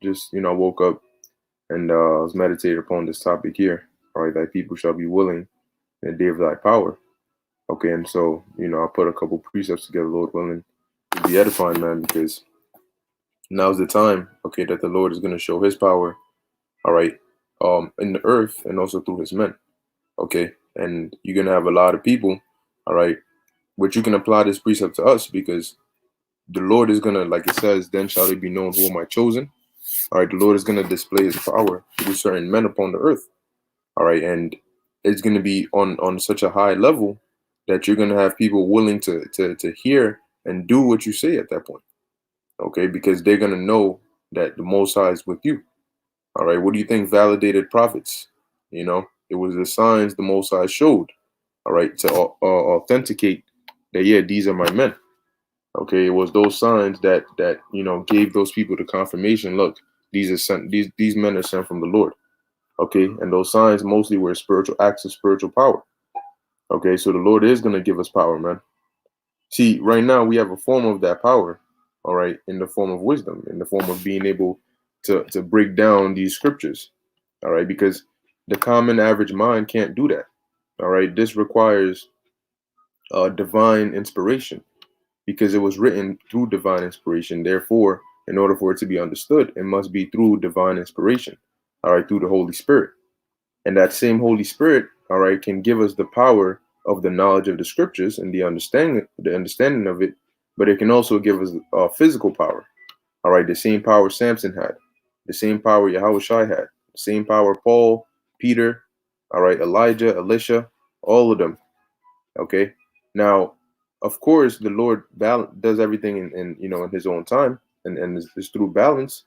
just woke up and was meditating upon this topic here. All right, that people shall be willing in the day of thy power. Okay, and so I put a couple precepts together, Lord willing, to be edifying, man, because now's the time, okay, that the Lord is going to show His power. All right, in the earth and also through His men. Okay, and you're gonna have a lot of people. All right, which you can apply this precept to us because the Lord is gonna, like it says, then shall it be known who am I chosen. All right, the Lord is gonna display His power through certain men upon the earth. All right, and it's gonna be on such a high level that you're gonna have people willing to hear and do what you say at that point. Okay, because they're gonna know that the Most High is with you. All right, what do you think validated prophets? It was the signs the Most High showed. All right, to authenticate that, yeah, these are my men. Okay, it was those signs that gave those people the confirmation. Look, these are sent. These men are sent from the Lord. Okay, and those signs mostly were spiritual acts of spiritual power. Okay, so the Lord is gonna give us power, man. See, right now we have a form of that power. All right, in the form of wisdom, in the form of being able to break down these scriptures. All right, because the common average mind can't do that. All right, this requires divine inspiration because it was written through divine inspiration. Therefore, in order for it to be understood, it must be through divine inspiration. All right, through the Holy Spirit. And that same Holy Spirit, all right, can give us the power of the knowledge of the scriptures and the understanding of it, but it can also give us physical power. All right, the same power Samson had, the same power Yahushua had, the same power Paul, Peter, all right, Elijah, Elisha, all of them. Okay. Now, of course, the Lord does everything in His own time, and it's through balance.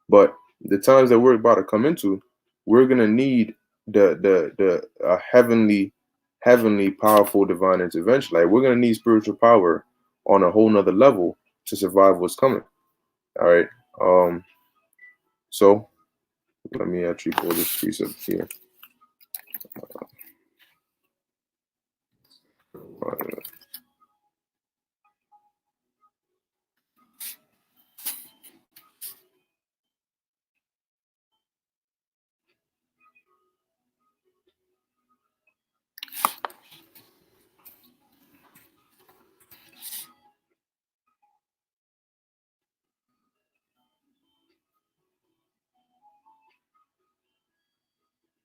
But the times that we're about to come into, we're gonna need the heavenly powerful divine intervention. Like we're gonna need spiritual power on a whole nother level to survive what's coming. All right. So let me actually pull this piece up here.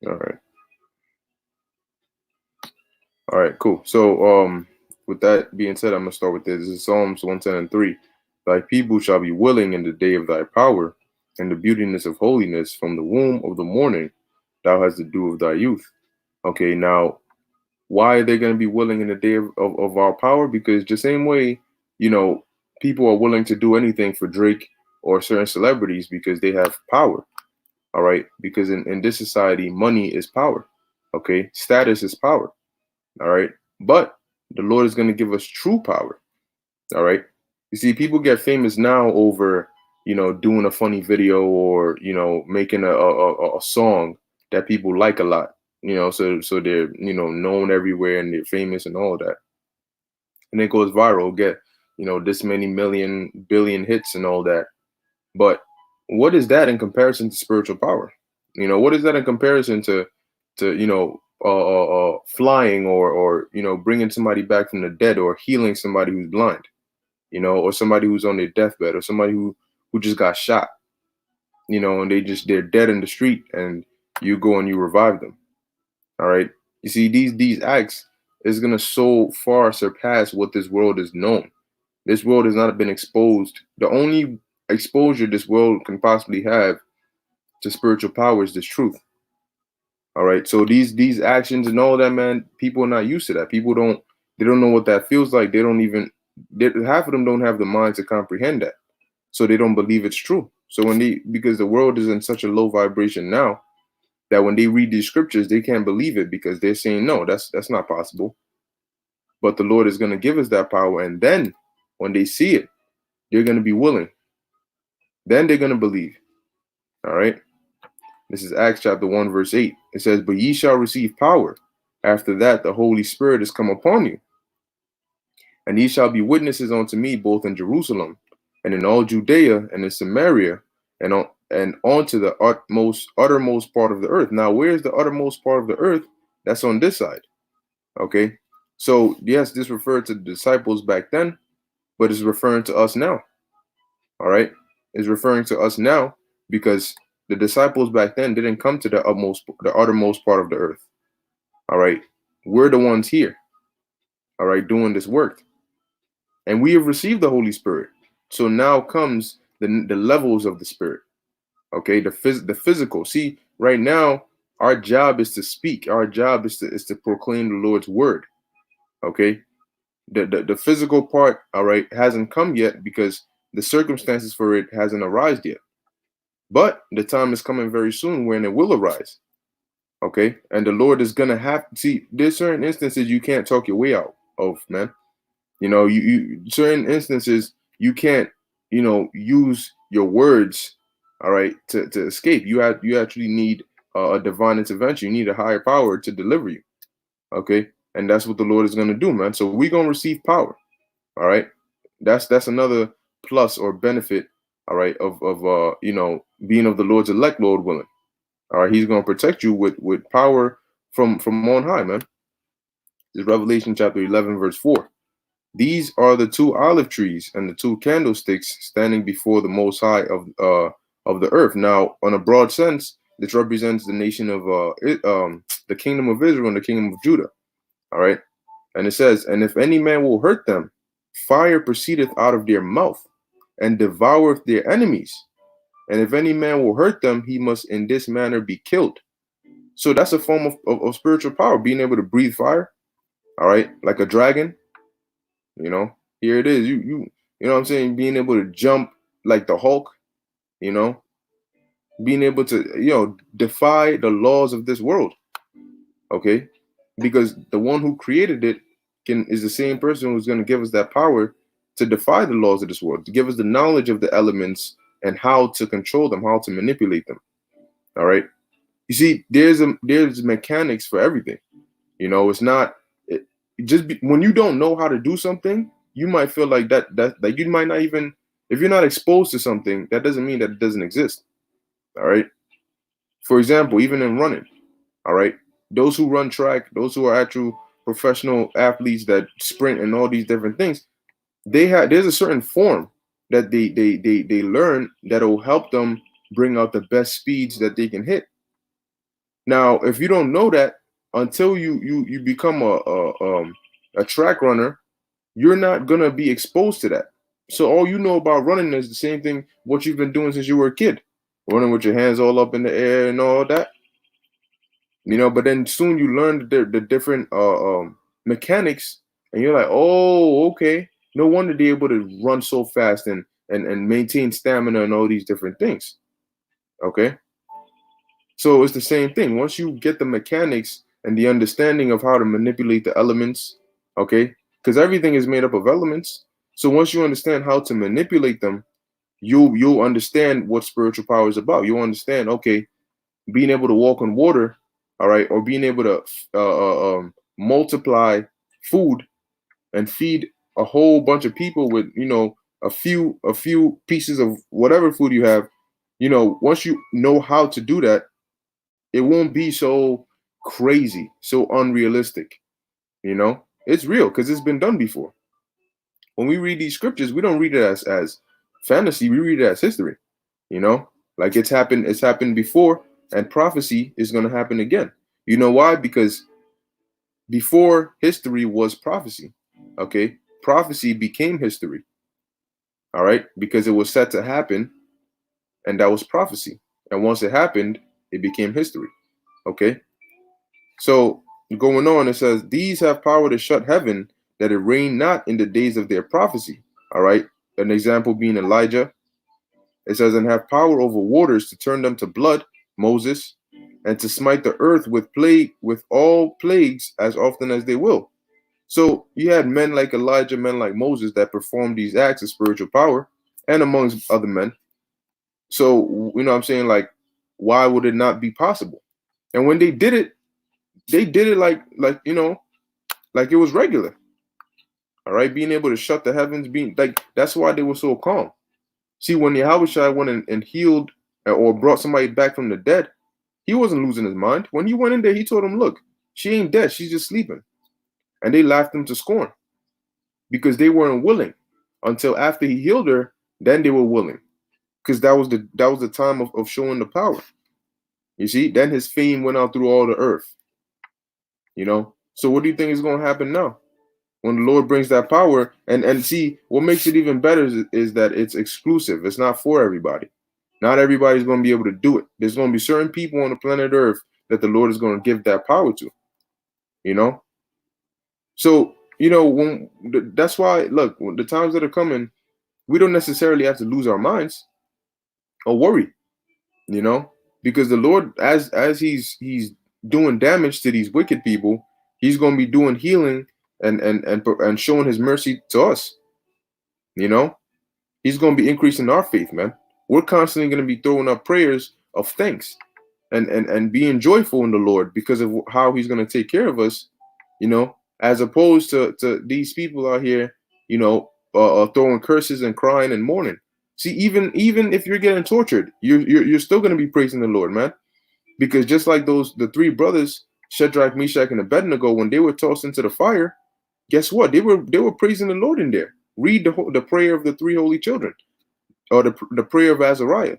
All right. All right, cool. So, with that being said, I'm gonna start with this. This is Psalms 110:3. Thy people shall be willing in the day of thy power, and the beautiness of holiness from the womb of the morning. Thou hast the dew of thy youth. Okay, now why are they gonna be willing in the day of our power? Because the same way, you know, people are willing to do anything for Drake or certain celebrities because they have power. All right, because in this society, money is power. Okay, status is power. All right. But the Lord is going to give us true power. All right. You see, people get famous now over, doing a funny video or, making a song that people like a lot, so they're, known everywhere and they're famous and all of that. And it goes viral, get, this many million, billion hits and all that. But what is that in comparison to spiritual power? What is that in comparison to flying or bringing somebody back from the dead or healing somebody who's blind, or somebody who's on their deathbed or somebody who just got shot, and they're dead in the street and you go and you revive them. All right. You see, these acts is gonna so far surpass what this world is known. This world has not been exposed. The only exposure this world can possibly have to spiritual power is this truth. All right. So these actions and all that, man, people are not used to that. They don't know what that feels like. Half of them don't have the mind to comprehend that. So they don't believe it's true. So because the world is in such a low vibration now that when they read these scriptures, they can't believe it because they're saying, no, that's not possible. But the Lord is going to give us that power. And then when they see it, they're going to be willing. Then they're going to believe. All right. This is Acts chapter 1, verse 8. It says, but ye shall receive power. After that, the Holy Spirit is come upon you. And ye shall be witnesses unto me both in Jerusalem and in all Judea and in Samaria and and onto the uttermost part of the earth. Now, where's the uttermost part of the earth? That's on this side. Okay. So yes, this referred to the disciples back then, but it's referring to us now. All right. It's referring to us now because the disciples back then didn't come to the uttermost part of the earth. All right. We're the ones here. All right, doing this work. And we have received the Holy Spirit. So now comes the levels of the Spirit. Okay, the physical. See, right now, our job is to speak. Our job is to proclaim the Lord's word. Okay, the physical part, all right, hasn't come yet because the circumstances for it hasn't arisen yet. But the time is coming very soon when it will arise. Okay, and the Lord is gonna have see. There's certain instances you can't talk your way out of, man. You know, you certain instances you can't, use your words, all right, to escape. You actually need a divine intervention. You need a higher power to deliver you. Okay, and that's what the Lord is going to do, man. So we're going to receive power. All right, that's another plus or benefit. All right, of being of the Lord's elect, Lord willing. All right, He's going to protect you with power from on high, man. This is Revelation chapter 11, verse 4. These are the two olive trees and the two candlesticks standing before the Most High of the earth. Now, on a broad sense, this represents the nation of the kingdom of Israel and the kingdom of Judah. All right, and it says, "And if any man will hurt them, fire proceedeth out of their mouth, and devoureth their enemies. And if any man will hurt them, he must in this manner be killed." So that's a form of spiritual power, being able to breathe fire. All right, like a dragon. Here it is. You know what I'm saying? Being able to jump like the Hulk, being able to, defy the laws of this world. Okay? Because the one who created it is the same person who's going to give us that power to defy the laws of this world, to give us the knowledge of the elements and how to control them, how to manipulate them. All right? You see, there's mechanics for everything. It's not when you don't know how to do something, you might feel like that you might not even, if you're not exposed to something, that doesn't mean that it doesn't exist. All right. For example, even in running, all right, those who run track, those who are actual professional athletes that sprint and all these different things, there's a certain form that they learn that will help them bring out the best speeds that they can hit. Now, if you don't know that, until you become a track runner, you're not gonna be exposed to that. So all you know about running is the same thing what you've been doing since you were a kid, running with your hands all up in the air and all that. But then soon you learn the different mechanics, and you're like, oh, okay. No wonder they're able to run so fast and maintain stamina and all these different things. Okay. So it's the same thing. Once you get the mechanics and the understanding of how to manipulate the elements, okay, because everything is made up of elements. So once you understand how to manipulate them, you'll understand what spiritual power is about. You'll understand, okay, being able to walk on water, all right, or being able to multiply food and feed a whole bunch of people with a few pieces of whatever food you have. Once you know how to do that, it won't be so crazy, so unrealistic. It's real because it's been done before. When we read these scriptures, we don't read it as fantasy. We read it as history. Like it's happened before, and prophecy is going to happen again. You know why? Because before history was prophecy. Okay, prophecy became history. All right, because it was set to happen, and that was prophecy. And once it happened, it became history. Okay. So going on, it says, "These have power to shut heaven, that it rain not in the days of their prophecy." All right. An example being Elijah. It says, "And have power over waters to turn them to blood," Moses, "and to smite the earth with all plagues as often as they will." So you had men like Elijah, men like Moses that performed these acts of spiritual power, and amongst other men. So what I'm saying, like, why would it not be possible? And when they did it like like it was regular. All right, being able to shut the heavens, being like, that's why they were so calm. See, when Yahushua went and healed or brought somebody back from the dead, he wasn't losing his mind. When he went in there, he told him, look, she ain't dead, she's just sleeping. And they laughed him to scorn because they weren't willing until after he healed her. Then they were willing, because that was the time of showing the power. You see, then his fame went out through all the earth. So what do you think is going to happen now when the Lord brings that power? And see, what makes it even better is that it's exclusive. It's not for everybody. Not everybody's going to be able to do it. There's going to be certain people on the planet Earth that the Lord is going to give that power to. So that's why, look, the times that are coming, we don't necessarily have to lose our minds or worry, because the Lord, as he's doing damage to these wicked people, he's going to be doing healing and showing his mercy to us. He's going to be increasing our faith, man. We're constantly going to be throwing up prayers of thanks and being joyful in the Lord because of how he's going to take care of us, as opposed to these people out here, throwing curses and crying and mourning. See, even if you're getting tortured, you're still going to be praising the Lord, man. Because just like the three brothers, Shadrach, Meshach, and Abednego, when they were tossed into the fire, guess what? They were praising the Lord in there. Read the prayer of the three holy children, or the prayer of Azariah.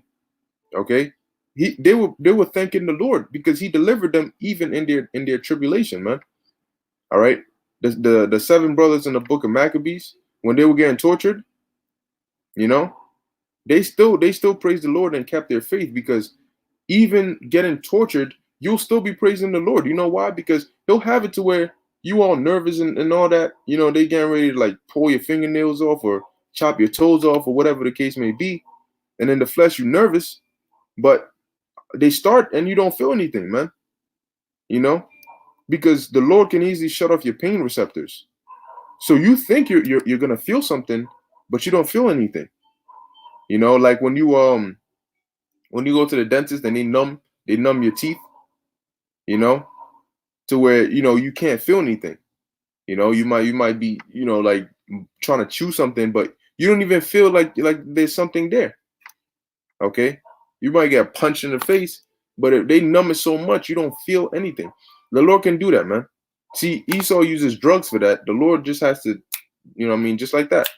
Okay, they were thanking the Lord because he delivered them even in their tribulation, man. All right, the seven brothers in the book of Maccabees, when they were getting tortured, they still praised the Lord and kept their faith, because even getting tortured, you'll still be praising the Lord. You know why? Because he'll have it to where you all nervous and all that, they getting ready to like pull your fingernails off or chop your toes off or whatever the case may be. And in the flesh, you're nervous, but they start and you don't feel anything, man. Because the Lord can easily shut off your pain receptors. So you think you're going to feel something, but you don't feel anything. Like when you go to the dentist and they numb your teeth, to where you can't feel anything. You might be like trying to chew something, but you don't even feel like there's something there. Okay, you might get punched in the face, but if they numb it so much, you don't feel anything. The Lord can do that, man. See, Esau uses drugs for that. The Lord just has to, just like that,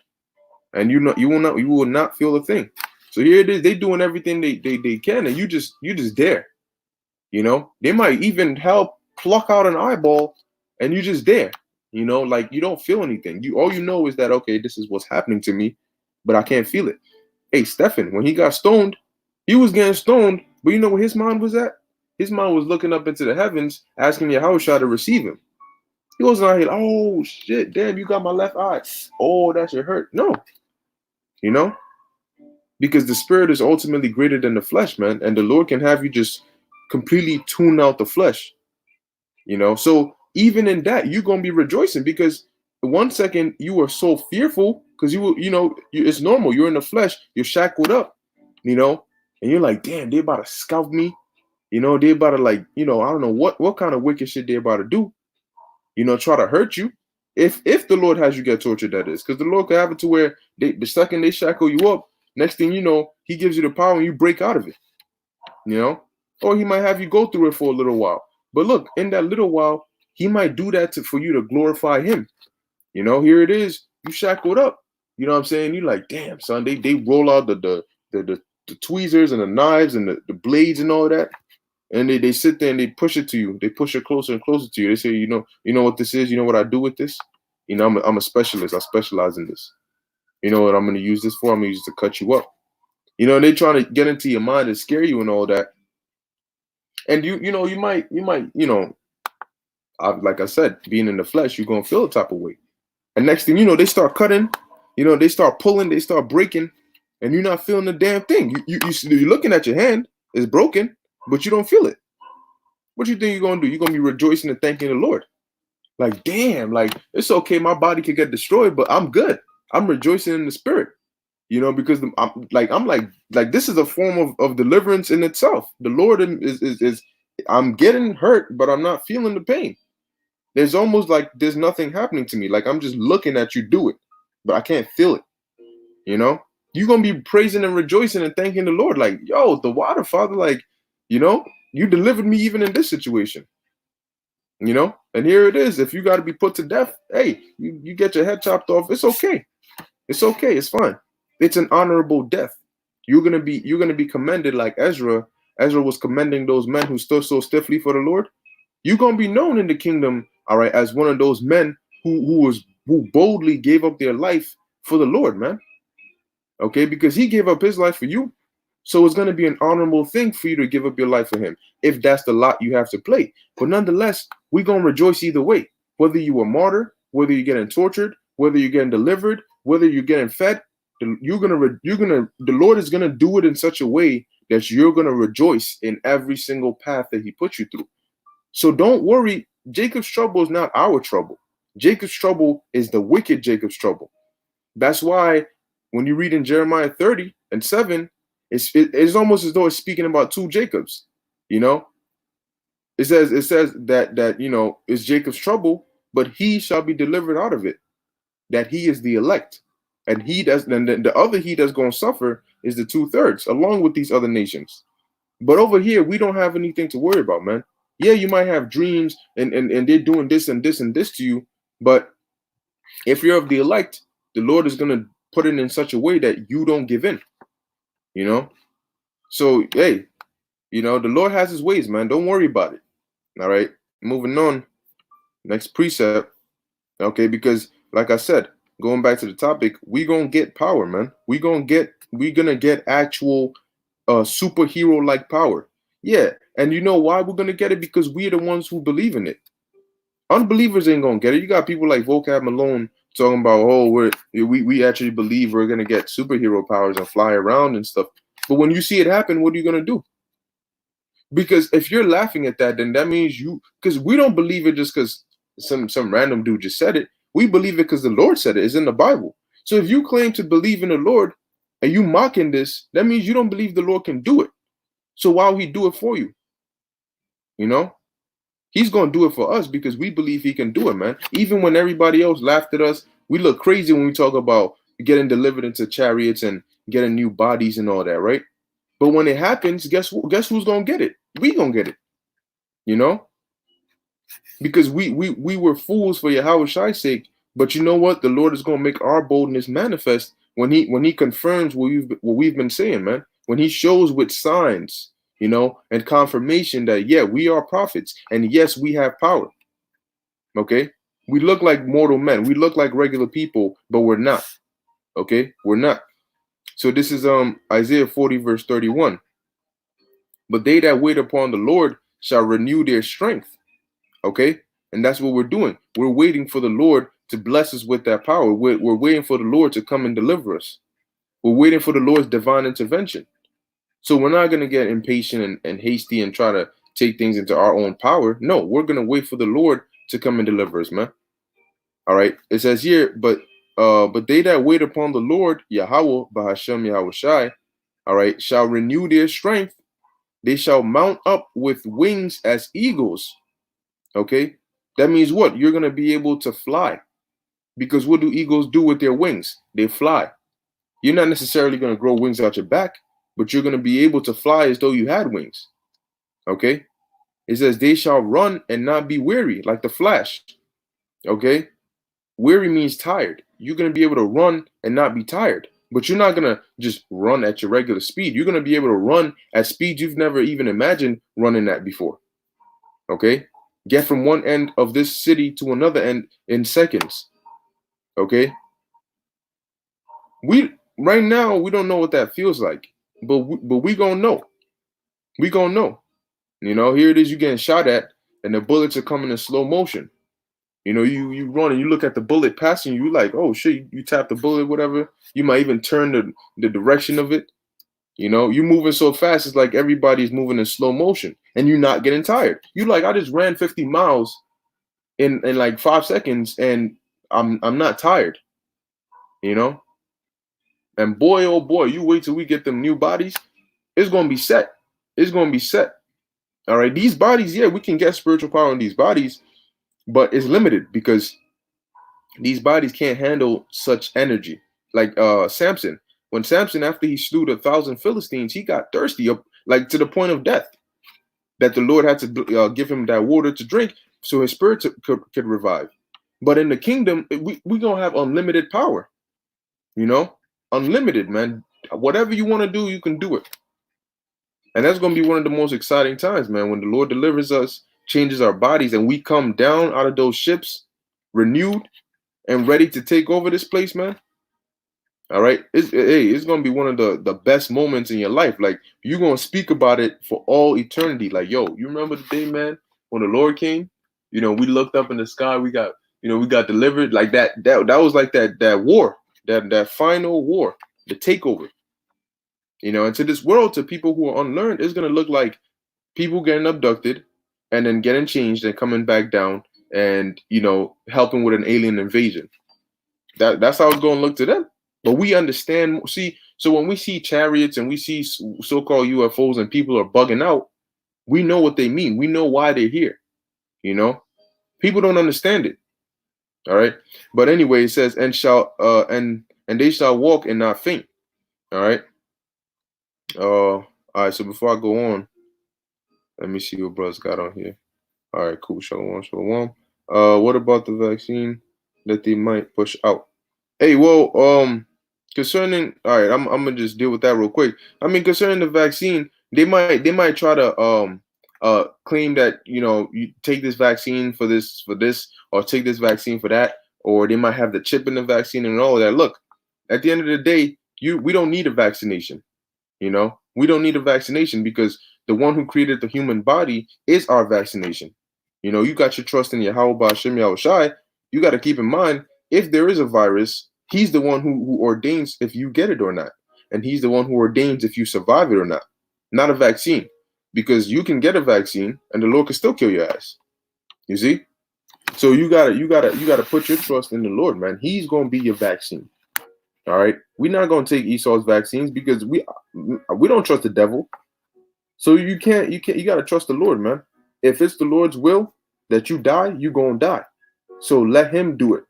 and you will not feel a thing. So here it is. They doing everything they can, and you just there. They might even help pluck out an eyeball, and you just there. Like you don't feel anything. All you know is that, okay, this is what's happening to me, but I can't feel it. Hey, Stephen, when he got stoned, he was getting stoned, but you know where his mind was at? His mind was looking up into the heavens, asking Yahushua to receive him. He wasn't out here, oh shit, damn, you got my left eye. Oh, that should hurt. No. Because the spirit is ultimately greater than the flesh, man. And the Lord can have you just completely tune out the flesh. So even in that, you're going to be rejoicing, because 1 second you were so fearful because it's normal. You're in the flesh, you're shackled up, and you're like, damn, they about to scalp me. They about to I don't know what kind of wicked shit they about to do, try to hurt you. If the Lord has you get tortured, that is, because the Lord can have it to where the second they shackle you up, next thing you know, he gives you the power and you break out of it, or he might have you go through it for a little while. But look, in that little while, he might do that for you to glorify him. Here it is, you shackled up. You know what I'm saying? You're like, damn, son, they roll out the tweezers and the knives and the blades and all that. And they sit there and they push it to you. They push it closer and closer to you. They say, you know what this is? You know what I do with this? I'm a specialist. I specialize in this. You know what I'm going to use this for? I'm going to use it to cut you up. They trying to get into your mind and scare you and all that. And you might, like I said, being in the flesh, you're going to feel a type of way. And next thing you know, they start cutting, they start pulling, they start breaking, and you're not feeling the damn thing. You're looking at your hand, it's broken, but you don't feel it. What you think you're going to do? You're going to be rejoicing and thanking the Lord. Like, damn, like, it's okay. My body could get destroyed, but I'm good. I'm rejoicing in the spirit, because I'm like, this is a form of deliverance in itself. The Lord is I'm getting hurt, but I'm not feeling the pain. There's almost like there's nothing happening to me. Like I'm just looking at you do it, but I can't feel it, You're gonna be praising and rejoicing and thanking the Lord, like, yo, the water, Father, like, you know, you delivered me even in this situation. You know, and here it is. If you got to be put to death, hey, you get your head chopped off. It's okay. It's okay. It's fine. It's an honorable death. You're gonna be commended like Ezra. Ezra was commending those men who stood so stiffly for the Lord. You're gonna be known in the kingdom, all right, as one of those men who boldly gave up their life for the Lord, man. Okay, because he gave up his life for you. So it's going to be an honorable thing for you to give up your life for him, if that's the lot you have to play. But nonetheless, we're going to rejoice either way. Whether you were martyred, whether you're getting tortured, whether you're getting delivered, whether you're getting fed, the Lord is going to do it in such a way that you're going to rejoice in every single path that he puts you through. So don't worry. Jacob's trouble is not our trouble. Jacob's trouble is the wicked Jacob's trouble. That's why when you read in Jeremiah 30:7, it's almost as though it's speaking about two Jacobs. You know, it says that it's Jacob's trouble, but he shall be delivered out of it. That he is the elect, and he does. Then the other he that's going to suffer is the 2/3, along with these other nations. But over here, we don't have anything to worry about, man. Yeah, you might have dreams, and they're doing this and this and this to you, but if you're of the elect, the Lord is going to put it in such a way that you don't give in, you know? So, hey, the Lord has his ways, man. Don't worry about it. All right. Moving on. Next precept. Okay. Because, like I said, going back to the topic, we going to get power, man. We're going to get actual superhero like power. Yeah. And you know why we're going to get it? Because we're the ones who believe in it. Unbelievers ain't gonna get it. You got people like Vocab Malone talking about, oh, we actually believe we're gonna get superhero powers and fly around and stuff. But when you see it happen, what are you gonna do? Because if you're laughing at that, then that means because we don't believe it just because some random dude just said it. We believe it because the Lord said it. It's in the Bible. So if you claim to believe in the Lord and you mocking this, that means you don't believe the Lord can do it. So why would he do it for you? You know? He's going to do it for us because we believe he can do it, man. Even when everybody else laughed at us, we look crazy when we talk about getting delivered into chariots and getting new bodies and all that, right? But when it happens, guess who's going to get it? We going to get it, you know? Because we were fools for Yahweh Shai's sake, but you know what? The Lord is going to make our boldness manifest when he confirms what we've been saying, man. When he shows with signs, and confirmation that, yeah, we are prophets, and yes, we have power. Okay? We look like mortal men. We look like regular people, but we're not. Okay? We're not. So this is Isaiah 40:31. But they that wait upon the Lord shall renew their strength. Okay? And that's what we're doing. We're waiting for the Lord to bless us with that power. We're waiting for the Lord to come and deliver us. We're waiting for the Lord's divine intervention. So we're not going to get impatient and hasty and try to take things into our own power. No, we're going to wait for the Lord to come and deliver us, man. All right. It says here, but they that wait upon the Lord, Yahweh, Bahashem Yahweh Shai, all right, shall renew their strength. They shall mount up with wings as eagles. Okay. That means what? You're going to be able to fly. Because what do eagles do with their wings? They fly. You're not necessarily going to grow wings out your back, but you're going to be able to fly as though you had wings. Okay? It says, they shall run and not be weary, like the Flash. Okay? Weary means tired. You're going to be able to run and not be tired. But you're not going to just run at your regular speed. You're going to be able to run at speed you've never even imagined running at before. Okay? Get from one end of this city to another end in seconds. Okay? Right now, we don't know what that feels like. But we gonna know. We gonna know. Here it is, you getting shot at, and the bullets are coming in slow motion. You run and you look at the bullet passing you, like, oh shit, you tap the bullet, whatever. You might even turn the direction of it. You're moving so fast, it's like everybody's moving in slow motion, and you're not getting tired. You like, I just ran 50 miles in like 5 seconds, and I'm not tired. And boy, oh boy, you wait till we get them new bodies. It's going to be set. It's going to be set. All right. These bodies, yeah, we can get spiritual power in these bodies, but it's limited because these bodies can't handle such energy. Like Samson. When Samson, after he slew 1,000 Philistines, he got thirsty, up like to the point of death, that the Lord had to give him that water to drink so his spirit could revive. But in the kingdom, we gonna have unlimited power, you know, unlimited, man. Whatever you want to do, you can do it. And that's going to be one of the most exciting times, man, when the Lord delivers us, changes our bodies, and we come down out of those ships renewed and ready to take over this place, man. All right. It's going to be one of the best moments in your life. Like, you're going to speak about it for all eternity. Like, yo, you remember the day, man, when the Lord came? You know, we looked up in the sky, we got delivered. Like that was like that war, that final war, the takeover. You know, and to this world, to people who are unlearned, it's going to look like people getting abducted and then getting changed and coming back down and, you know, helping with an alien invasion. That's how it's going to look to them. But we understand. See, so when we see chariots and we see so-called UFOs and people are bugging out, we know what they mean. We know why they're here. You know, people don't understand it. All right. But anyway, it says, and they shall walk and not faint. All right. All right. So before I go on, let me see what brothers got on here. All right, cool. Shalom, shalom. What about the vaccine that they might push out? Hey, well, concerning, all right, I'm gonna just deal with that real quick. I mean, concerning the vaccine, they might try to claim that, you know, you take this vaccine for this, or take this vaccine for that, or they might have the chip in the vaccine and all of that. Look, at the end of the day, we don't need a vaccination. You know, we don't need a vaccination because the one who created the human body is our vaccination. You know, you got your trust in Yahweh Hashem Yahushai. You got to keep in mind, if there is a virus, he's the one who ordains if you get it or not. And he's the one who ordains if you survive it or not a vaccine. Because you can get a vaccine and the Lord can still kill your ass. You see? So you gotta put your trust in the Lord, man. He's gonna be your vaccine. All right, we're not gonna take Esau's vaccines because we don't trust the devil. So you gotta trust the Lord, man. If it's the Lord's will that you die, you're gonna die. So let him do it,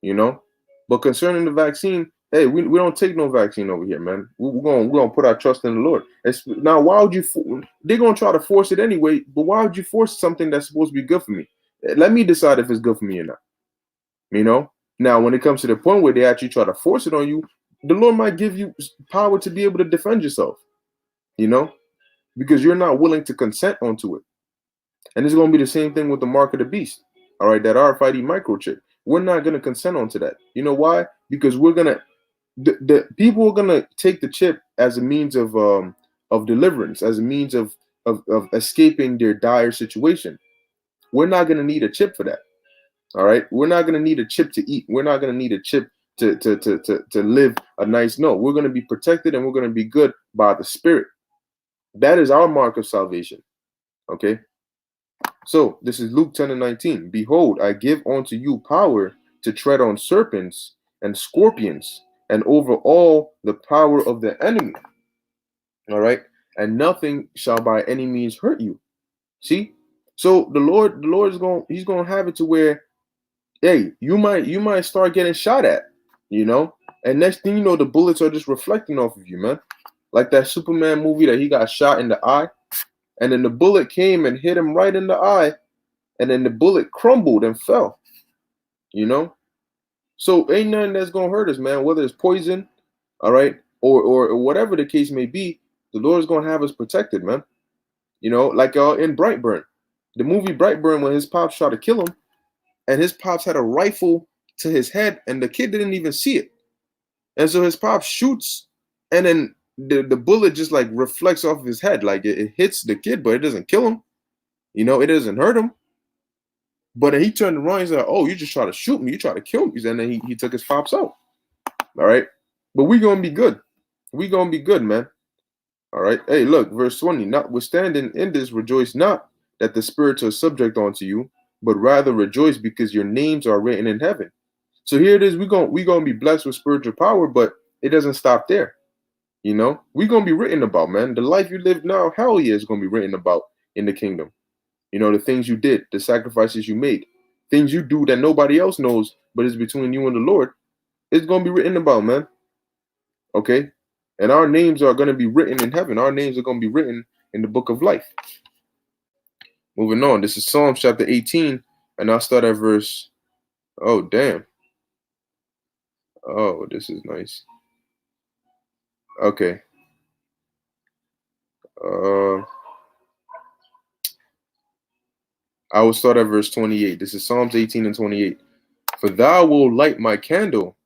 you know. But concerning the vaccine, hey, we don't take no vaccine over here, man. We're gonna put our trust in the Lord. Now, why would you? They're gonna try to force it anyway. But why would you force something that's supposed to be good for me? Let me decide if it's good for me or not. You know. Now, when it comes to the point where they actually try to force it on you, the Lord might give you power to be able to defend yourself, you know, because you're not willing to consent onto it. And it's going to be the same thing with the mark of the beast, all right, that RFID microchip. We're not going to consent onto that. You know why? Because we're going to, the people are going to take the chip as a means of deliverance, as a means of escaping their dire situation. We're not going to need a chip for that. All right, we're not going to need a chip to eat. We're not going to need a chip to live a nice. No, we're going to be protected and we're going to be good by the Spirit. That is our mark of salvation. Okay. So this is Luke 10:19. Behold, I give unto you power to tread on serpents and scorpions and over all the power of the enemy. All right, and nothing shall by any means hurt you. See, so the Lord is he's going to have it to where, hey, you might start getting shot at, you know, and next thing you know, the bullets are just reflecting off of you, man. Like that Superman movie that he got shot in the eye, and then the bullet came and hit him right in the eye, and then the bullet crumbled and fell, you know. So ain't nothing that's gonna hurt us, man. Whether it's poison, all right, or whatever the case may be, the Lord's gonna have us protected, man. You know, like in Brightburn, the movie Brightburn, when his pops tried to kill him. And his pops had a rifle to his head, and the kid didn't even see it. And so his pops shoots, and then the bullet just like reflects off of his head. Like it hits the kid, but it doesn't kill him. You know, it doesn't hurt him. But then he turned around, he's like, oh, you just try to shoot me, you try to kill me. And then he took his pops out. All right. But we're gonna be good. We're gonna be good, man. All right. Hey, look, verse 20. Notwithstanding in this, rejoice not that the spirits are subject unto you, but rather rejoice because your names are written in heaven. So here it is. We're gonna be blessed with spiritual power, but it doesn't stop there. You know, we're gonna be written about, man. The life you live now, hell yeah, is gonna be written about in the kingdom. You know, the things you did, the sacrifices you made, things you do that nobody else knows, but it's between you and the Lord. It's gonna be written about, man. Okay, and our names are going to be written in heaven. Our names are going to be written in the book of life. Moving on. This is Psalms chapter 18, and I'll start at verse. Oh, damn. Oh, this is nice. Okay. I will start at verse 28. This is Psalms 18 and 28. For thou wilt light my candle.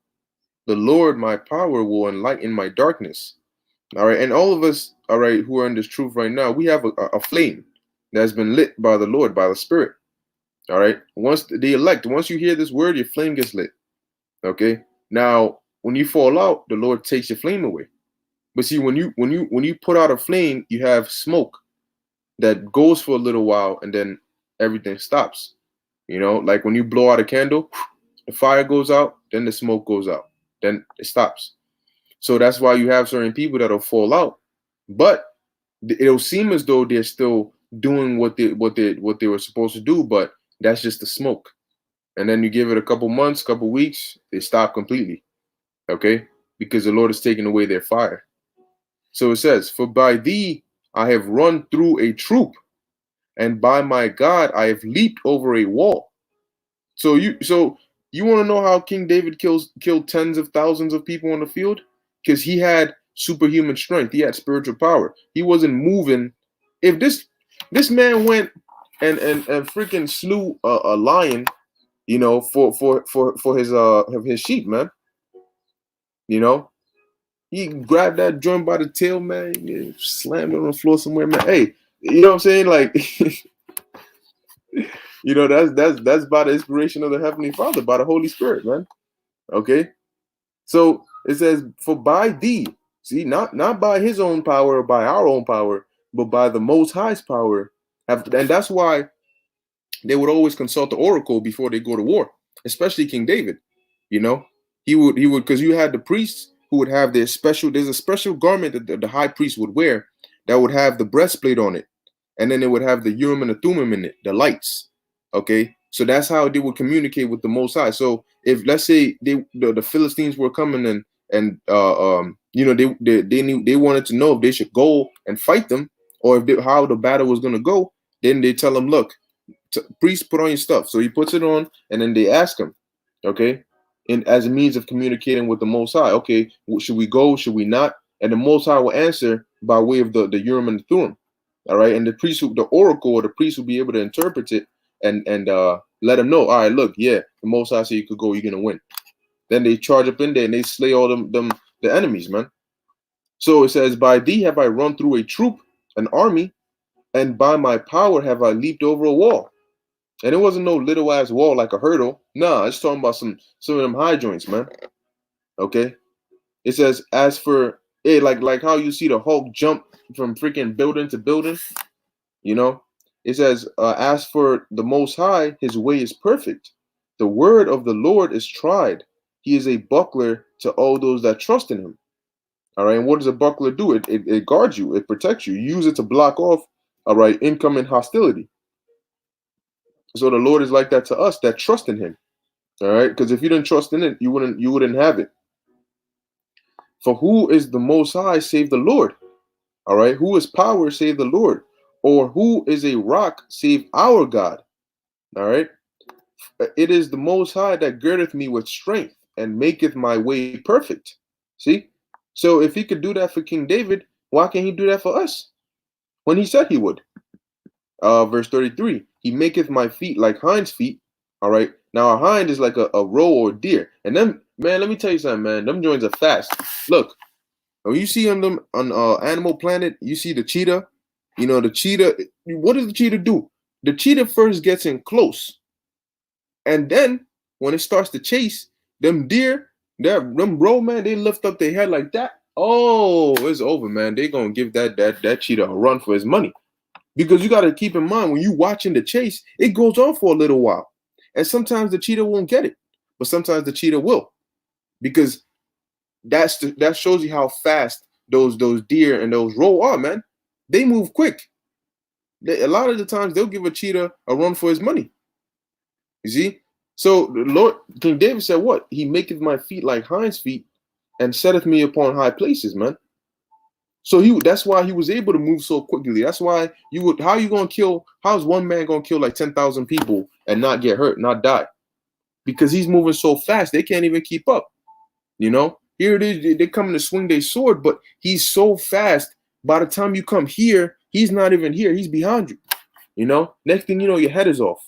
The Lord, my power, will enlighten my darkness. All right. And all of us, all right, who are in this truth right now, we have a flame that's been lit by the Lord, by the Spirit. All right. Once the elect, once you hear this word, your flame gets lit. Okay. Now, when you fall out, the Lord takes your flame away. But see, when you put out a flame, you have smoke that goes for a little while, and then everything stops. Like when you blow out a candle, the fire goes out, then the smoke goes out, then it stops. So that's why you have certain people that'll fall out, but it'll seem as though they're still doing what they were supposed to do, but that's just the smoke. And then you give it a couple months, couple weeks, they stop completely. Okay, because the Lord is taking away their fire. So it says, "For by thee I have run through a troop, and by my God I have leaped over a wall." So you want to know how King David killed tens of thousands of people on the field? Because he had superhuman strength. He had spiritual power. He wasn't moving. If this man went and freaking slew a lion, for his sheep, man. He grabbed that joint by the tail, man. He slammed it on the floor somewhere, man. Hey, you know what I'm saying? Like, that's by the inspiration of the Heavenly Father, by the Holy Spirit, man. Okay. So it says, "For by thee," see, not by his own power or by our own power, but by the Most High's power. And that's why they would always consult the oracle before they go to war, especially King David. He would, because you had the priests who would have there's a special garment that the high priest would wear that would have the breastplate on it, and then it would have the Urim and the Thummim in it, the lights. Okay, so that's how they would communicate with the Most High. So if, let's say, the Philistines were coming and they wanted to know if they should go and fight them, or how the battle was going to go, then they tell them, look, priest, put on your stuff. So he puts it on, and then they ask him, okay, and as a means of communicating with the Most High, okay, should we go? Should we not? And the Most High will answer by way of the Urim and the Thummim. All right, and the oracle or the priest will be able to interpret it and let them know. All right, look, yeah, the Most High said you could go, you're gonna win. Then they charge up in there and they slay all the enemies, man. So it says, "By thee have I run through a troop, an army, and by my power have I leaped over a wall." And it wasn't no little ass wall like a hurdle. Nah, it's talking about some of them high joints, man. Okay. It says, as for like how you see the Hulk jump from freaking building to building, It says, as for the Most High, his way is perfect. The word of the Lord is tried. He is a buckler to all those that trust in him. All right. And what does a buckler do? It guards you. It protects you. You use it to block off, all right, incoming hostility. So the Lord is like that to us that trust in him. All right. Because if you didn't trust in it, you wouldn't have it. For who is the Most High save the Lord? All right. Who is power save the Lord? Or who is a rock save our God? All right. It is the Most High that girdeth me with strength and maketh my way perfect. See? So if he could do that for King David, why can't he do that for us? When he said he would. Verse 33, he maketh my feet like hinds feet. All right. Now a hind is like a roe or a deer. And then, man, let me tell you something, man. Them joints are fast. Look, when you see on Animal Planet, you see the cheetah. The cheetah, what does the cheetah do? The cheetah first gets in close. And then when it starts to chase, them deer, them roe, man, they lift up their head like that. Oh, it's over, man. They gonna give that cheetah a run for his money. Because you got to keep in mind, when you're watching the chase, it goes on for a little while. And sometimes the cheetah won't get it, but sometimes the cheetah will. Because that shows you how fast those deer and those roe are, man. They move quick. A lot of the times they'll give a cheetah a run for his money. You see? So the Lord, King David said what? He maketh my feet like hinds feet and setteth me upon high places, man. So that's why he was able to move so quickly. That's why how you gonna kill, how's one man gonna kill like 10,000 people and not get hurt, not die? Because he's moving so fast, they can't even keep up. Here it is, they coming to swing their sword, but he's so fast. By the time you come here, he's not even here, he's behind you. Next thing you know, your head is off.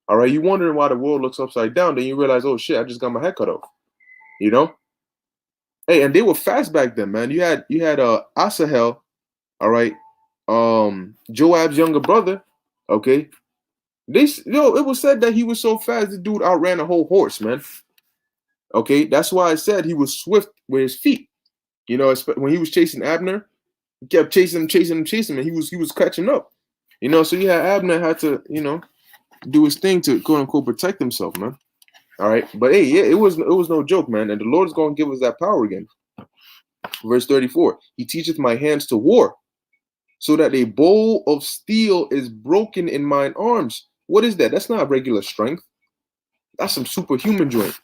All right, you wondering why the world looks upside down, then you realize, oh shit, I just got my head cut off. Hey, and they were fast back then, man. You had Asahel, all right, Joab's younger brother. Okay, it was said that he was so fast, the dude outran a whole horse, man. Okay, that's why I said he was swift with his feet. When he was chasing Abner, he kept chasing him, and he was catching up. So Abner had to, do his thing to quote unquote protect himself, man. All right, but hey, yeah, it was no joke, man, and the Lord is going to give us that power again. Verse 34: He teacheth my hands to war, so that a bow of steel is broken in mine arms. What is that? That's not regular strength. That's some superhuman joint.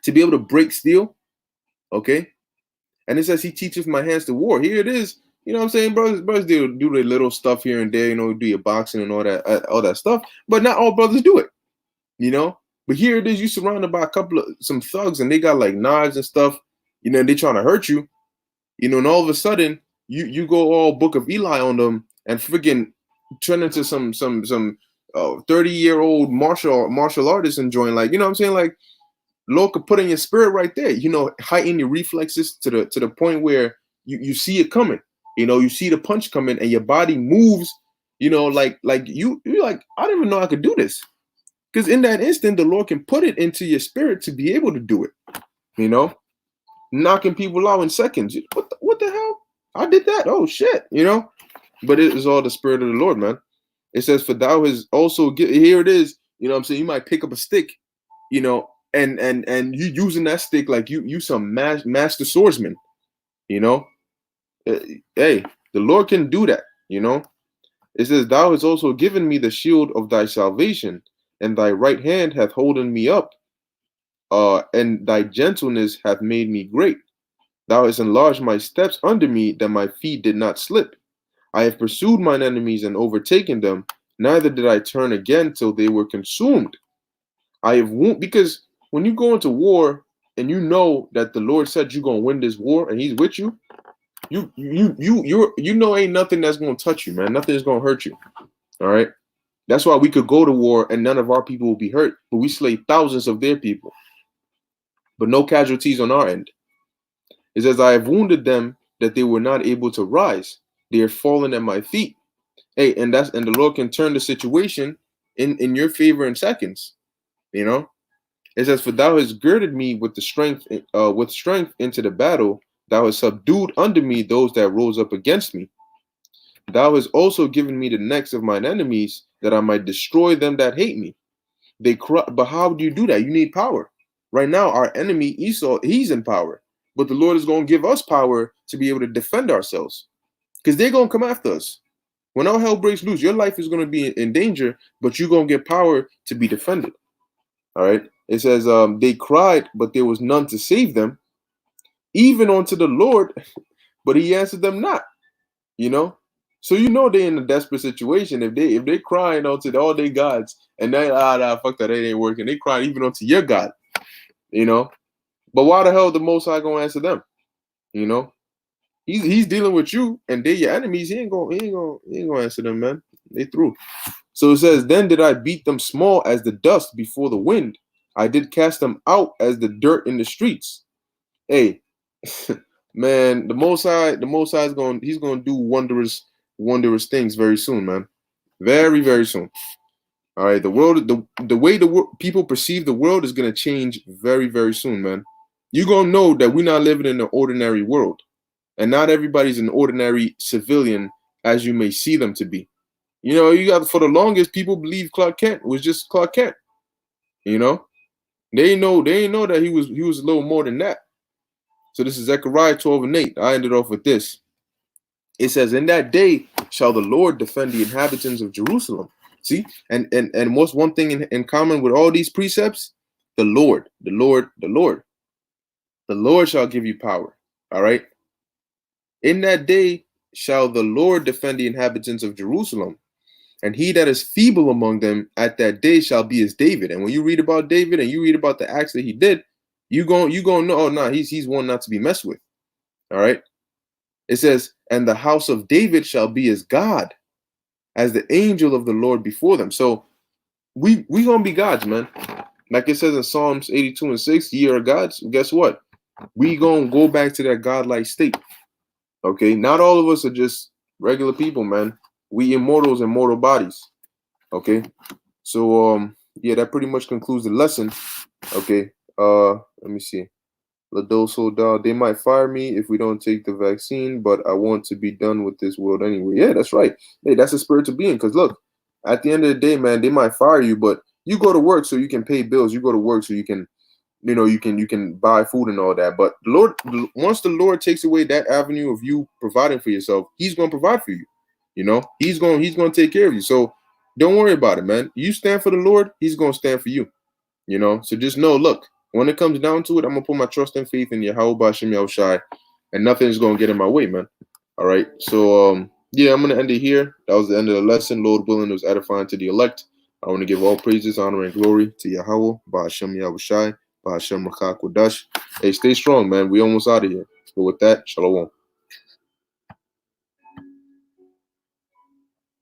To be able to break steel, okay? And it says he teaches my hands to war. Here it is. You know what I'm saying? Brothers do their little stuff here and there, do your boxing and all that stuff. But not all brothers do it, But here it is, you surrounded by some thugs, and they got like knives and stuff, and they trying to hurt you, and all of a sudden you go all Book of Eli on them and freaking turn into some 30-year-old martial artist and join, like, you know what I'm saying? Like, Lord could put in your spirit right there, heighten your reflexes to the point where you see it coming, you see the punch coming and your body moves, like you're like, I didn't even know I could do this. Because in that instant, the Lord can put it into your spirit to be able to do it, knocking people out in seconds. What the hell? I did that. Oh, shit, But it is all the Spirit of the Lord, man. It says, for thou has also, here it is, you know what I'm saying? You might pick up a stick, and you using that stick like you some master swordsman, Hey, the Lord can do that, It says, thou hast also given me the shield of thy salvation, and thy right hand hath holden me up, and thy gentleness hath made me great. Thou hast enlarged my steps under me, that my feet did not slip. I have pursued mine enemies and overtaken them, neither did I turn again till they were consumed. I have because when you go into war and you know that the Lord said you're gonna win this war and He's with you, you ain't nothing that's gonna touch you, man. Nothing is gonna hurt you. All right. That's why we could go to war and none of our people will be hurt, but we slay thousands of their people, but no casualties on our end. It says, I have wounded them that they were not able to rise. They are fallen at my feet. Hey, and the Lord can turn the situation in your favor in seconds. It says, for thou hast girded me with strength into the battle. Thou hast subdued under me those that rose up against me. Thou hast also given me the necks of mine enemies, that I might destroy them that hate me. They cry, but how do you do that? You need power. Right now, our enemy Esau, he's in power, but the Lord is going to give us power to be able to defend ourselves, because they're going to come after us. When all hell breaks loose, your life is going to be in danger, but you're going to get power to be defended. All right. It says, they cried, but there was none to save them, even unto the Lord, but He answered them not. So they're in a desperate situation if they crying unto all their gods and they fuck that, it ain't working. They crying even unto your God, But why the hell the Most High gonna answer them? He's dealing with you and they're your enemies. He ain't gonna answer them, man. They through. So it says, then did I beat them small as the dust before the wind. I did cast them out as the dirt in the streets. Hey, man, the Most High is he's gonna do wondrous things very soon, man. Very, very soon. All right, the world, the way people perceive the world is gonna change very, very soon, man. You're gonna know that we're not living in an ordinary world, and not everybody's an ordinary civilian as you may see them to be. You got, for the longest, people believe Clark Kent was just Clark Kent. They ain't know that he was a little more than that. So this is Zechariah 12:8. I ended off with this. It says, in that day shall the Lord defend the inhabitants of Jerusalem. See, and what's one thing in common with all these precepts? The Lord, the Lord, the Lord. The Lord shall give you power. All right. In that day shall the Lord defend the inhabitants of Jerusalem, and he that is feeble among them at that day shall be as David. And when you read about David and you read about the acts that he did, you gonna know, oh no, he's one not to be messed with. All right. It says, and the house of David shall be as God, as the angel of the Lord before them. So we gonna be gods, man. Like it says in Psalms 82:6, ye are gods. Guess what? We gonna go back to that godlike state. Okay, not all of us are just regular people, man. We immortals in mortal bodies. Okay, so yeah, that pretty much concludes the lesson. Okay, let me see. Ladoso, they might fire me if we don't take the vaccine, but I want to be done with this world anyway. Yeah, that's right. Hey, that's the spirit to be in. Because look, at the end of the day, man, they might fire you, but you go to work so you can pay bills. You go to work so you can, you can buy food and all that. But the Lord, once the Lord takes away that avenue of you providing for yourself, He's going to provide for you. He's going to take care of you. So don't worry about it, man. You stand for the Lord, He's going to stand for you. So just know, look, when it comes down to it, I'm gonna put my trust and faith in Yahweh Bashem Yahushai, and nothing's gonna get in my way, man. All right. So yeah, I'm gonna end it here. That was the end of the lesson. Lord willing, it was edifying to the elect. I want to give all praises, honor, and glory to Yahweh Bashem Yahushai, Bashem Rakha Kodash. Hey, stay strong, man. We almost out of here. But with that, shalom.